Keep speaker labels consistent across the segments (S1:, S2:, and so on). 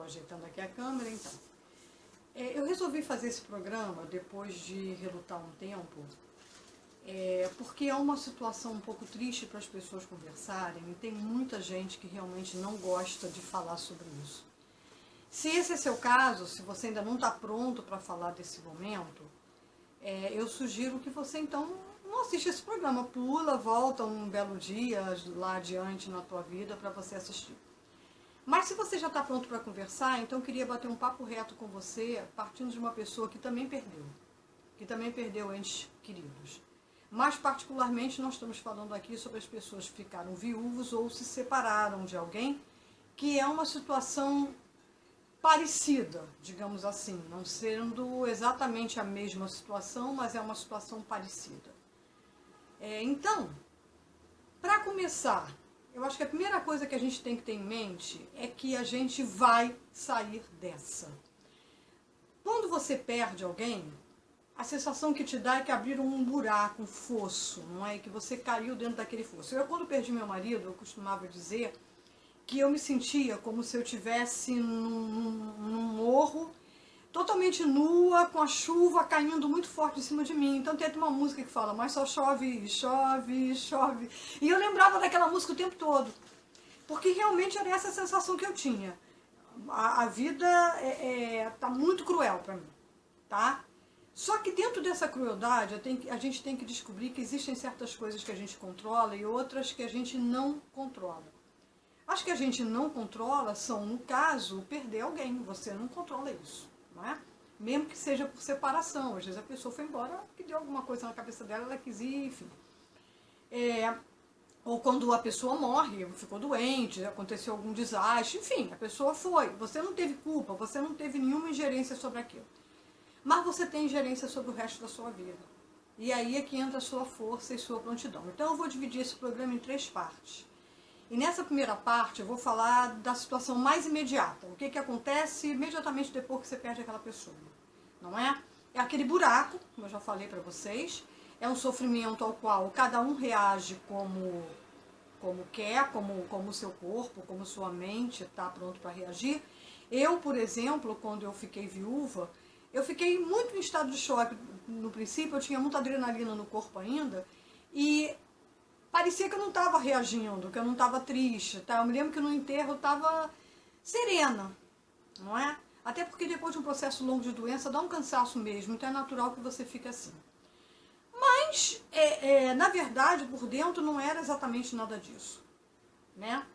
S1: estou ajeitando aqui a câmera, então. Eu resolvi fazer esse programa depois de relutar um tempo, porque é uma situação um pouco triste para as pessoas conversarem e tem muita gente que realmente não gosta de falar sobre isso. Se esse é seu caso, se você ainda não está pronto para falar desse momento, eu sugiro que você então não assista esse programa, pula, volta um belo dia lá adiante na tua vida para você assistir. Mas se você já está pronto para conversar, então eu queria bater um papo reto com você, partindo de uma pessoa que também perdeu entes queridos. Mais particularmente, nós estamos falando aqui sobre as pessoas que ficaram viúvos ou se separaram de alguém, que é uma situação parecida, digamos assim, não sendo exatamente a mesma situação, mas é uma situação parecida. Então, para começar, eu acho que a primeira coisa que a gente tem que ter em mente é que a gente vai sair dessa. Quando você perde alguém, a sensação que te dá é que abriram um buraco, um fosso, não é? E que você caiu dentro daquele fosso. Quando perdi meu marido, eu costumava dizer que eu me sentia como se eu estivesse num morro, totalmente nua, com a chuva caindo muito forte em cima de mim. Então tem uma música que fala, mas só chove, chove, chove. E eu lembrava daquela música o tempo todo, porque realmente era essa a sensação que eu tinha. A vida tá muito cruel para mim, tá? Só que dentro dessa crueldade, a gente tem que descobrir que existem certas coisas que a gente controla e outras que a gente não controla. As que a gente não controla são, no caso, perder alguém. Você não controla isso, não é? Mesmo que seja por separação. Às vezes a pessoa foi embora porque deu alguma coisa na cabeça dela, ela quis ir, enfim. Ou quando a pessoa morre, ficou doente, aconteceu algum desastre, enfim, a pessoa foi. Você não teve culpa, você não teve nenhuma ingerência sobre aquilo. Mas você tem ingerência sobre o resto da sua vida. E aí é que entra a sua força e sua prontidão. Então eu vou dividir esse programa em 3 partes. E nessa primeira parte eu vou falar da situação mais imediata. O que acontece imediatamente depois que você perde aquela pessoa. Não é? É aquele buraco, como eu já falei para vocês. É um sofrimento ao qual cada um reage como quer, como o seu corpo, como sua mente está pronto para reagir. Eu, por exemplo, quando eu fiquei viúva, eu fiquei muito em estado de choque. No princípio, eu tinha muita adrenalina no corpo ainda. E parecia que eu não estava reagindo, que eu não estava triste, tá? Eu me lembro que no enterro eu estava serena, não é? Até porque depois de um processo longo de doença dá um cansaço mesmo, então é natural que você fique assim. Mas, na verdade, por dentro não era exatamente nada disso, né?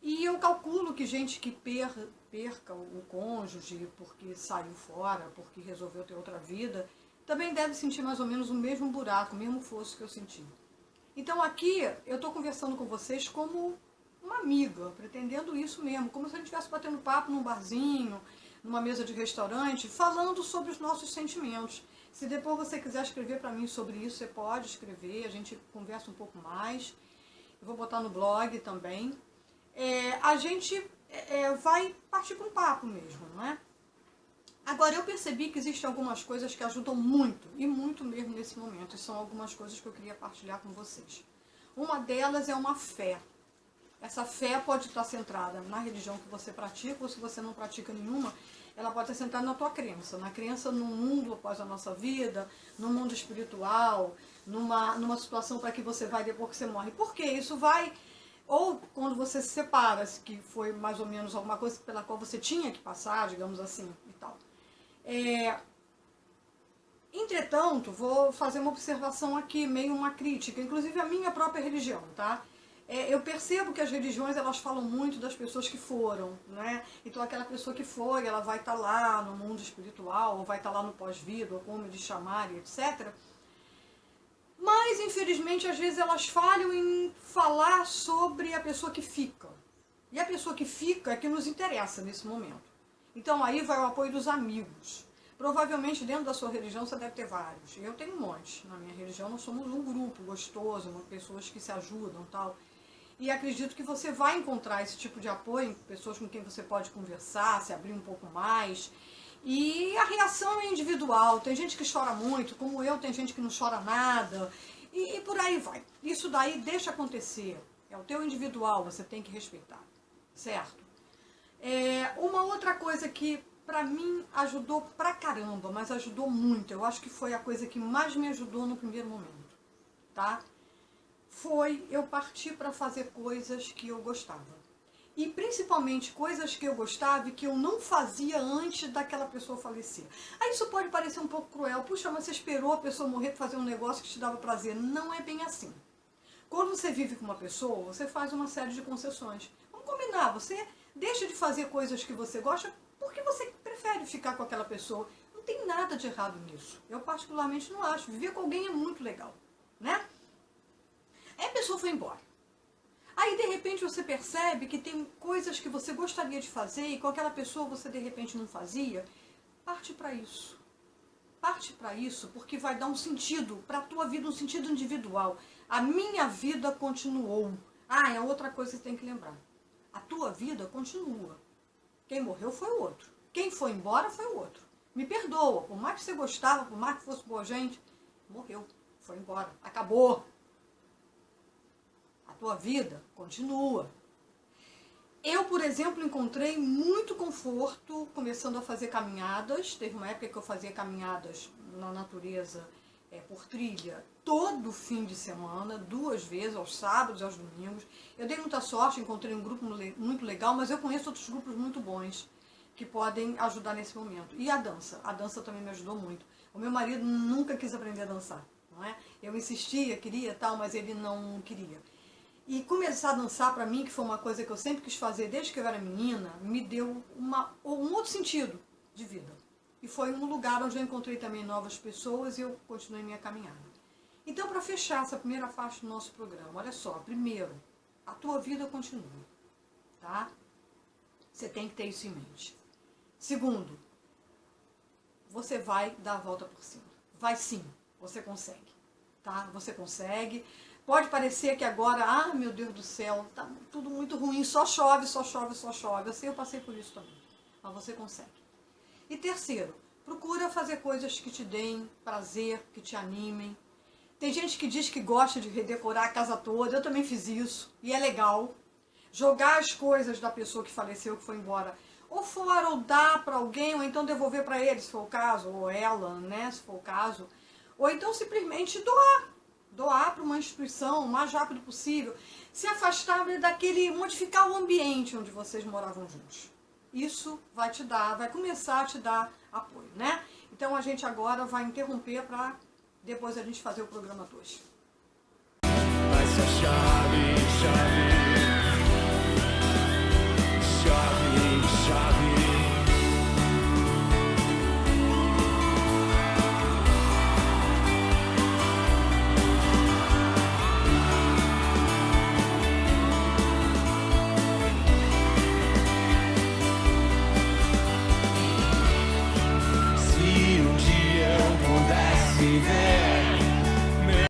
S1: E eu calculo que gente que perca o cônjuge porque saiu fora, porque resolveu ter outra vida, também deve sentir mais ou menos o mesmo buraco, o mesmo fosso que eu senti. Então aqui eu estou conversando com vocês como uma amiga, pretendendo isso mesmo, como se a gente estivesse batendo papo num barzinho, numa mesa de restaurante, falando sobre os nossos sentimentos. Se depois você quiser escrever para mim sobre isso, você pode escrever, a gente conversa um pouco mais. Eu vou botar no blog também. A gente vai partir para um papo mesmo, não é? Agora, eu percebi que existem algumas coisas que ajudam muito, e muito mesmo nesse momento, e são algumas coisas que eu queria partilhar com vocês. Uma delas é uma fé. Essa fé pode estar centrada na religião que você pratica, ou se você não pratica nenhuma, ela pode estar centrada na tua crença, na crença no mundo após a nossa vida, no mundo espiritual, numa situação para que você vai depois que você morre. Por quê? Isso vai... Ou quando você se separa, que foi mais ou menos alguma coisa pela qual você tinha que passar, digamos assim, e tal. Entretanto, vou fazer uma observação aqui, meio uma crítica, inclusive a minha própria religião, tá? Eu percebo que as religiões, elas falam muito das pessoas que foram, né? Então aquela pessoa que foi, ela vai estar lá no mundo espiritual, ou vai estar lá no pós-vida, ou como eles chamarem, etc. Mas, infelizmente, às vezes elas falham em falar sobre a pessoa que fica. E a pessoa que fica é que nos interessa nesse momento. Então aí vai o apoio dos amigos. Provavelmente dentro da sua religião você deve ter vários. Eu tenho um monte. Na minha religião nós somos um grupo gostoso, pessoas que se ajudam e tal. E acredito que você vai encontrar esse tipo de apoio, pessoas com quem você pode conversar, se abrir um pouco mais. E a reação é individual. Tem gente que chora muito, como eu, tem gente que não chora nada. E por aí vai. Isso daí deixa acontecer. É o teu individual, você tem que respeitar. Certo? Uma outra coisa que pra mim ajudou pra caramba, mas ajudou muito, eu acho que foi a coisa que mais me ajudou no primeiro momento, tá? Foi eu partir para fazer coisas que eu gostava. E principalmente coisas que eu gostava e que eu não fazia antes daquela pessoa falecer. Aí isso pode parecer um pouco cruel. Puxa, mas você esperou a pessoa morrer para fazer um negócio que te dava prazer. Não é bem assim. Quando você vive com uma pessoa, você faz uma série de concessões. Vamos combinar, você deixa de fazer coisas que você gosta porque você prefere ficar com aquela pessoa. Não tem nada de errado nisso. Eu particularmente não acho. Viver com alguém é muito legal, né? Aí a pessoa foi embora. Aí, de repente, você percebe que tem coisas que você gostaria de fazer e com aquela pessoa você, de repente, não fazia. Parte para isso. Parte para isso porque vai dar um sentido para a tua vida, um sentido individual. A minha vida continuou. É outra coisa que você tem que lembrar. A tua vida continua. Quem morreu foi o outro. Quem foi embora foi o outro. Me perdoa, por mais que você gostava, por mais que fosse boa gente, morreu, foi embora, acabou. A tua vida continua. Eu, por exemplo, encontrei muito conforto começando a fazer caminhadas. Teve uma época que eu fazia caminhadas na natureza por trilha todo fim de semana, 2 vezes, aos sábados e aos domingos. Eu dei muita sorte, encontrei um grupo muito legal, mas eu conheço outros grupos muito bons que podem ajudar nesse momento. E a dança também me ajudou muito. O meu marido nunca quis aprender a dançar, não é? Eu insistia, queria tal, mas ele não queria. E começar a dançar para mim, que foi uma coisa que eu sempre quis fazer desde que eu era menina, me deu um outro sentido de vida. E foi um lugar onde eu encontrei também novas pessoas e eu continuei minha caminhada. Então, para fechar essa primeira faixa do nosso programa, olha só, primeiro, a tua vida continua, tá? Você tem que ter isso em mente. Segundo, você vai dar a volta por cima. Vai sim, você consegue, tá? Você consegue. Pode parecer que agora, meu Deus do céu, tá tudo muito ruim, só chove, só chove, só chove. Eu sei, eu passei por isso também, mas você consegue. E terceiro, procura fazer coisas que te deem prazer, que te animem. Tem gente que diz que gosta de redecorar a casa toda, eu também fiz isso, e é legal. Jogar as coisas da pessoa que faleceu, que foi embora, ou fora, ou dar para alguém, ou então devolver para ele, se for o caso, ou ela, né, se for o caso. Ou então simplesmente doar para uma instituição o mais rápido possível, se afastar modificar o ambiente onde vocês moravam juntos. Isso vai começar a te dar apoio, né? Então a gente agora vai interromper para depois a gente fazer o programa 2.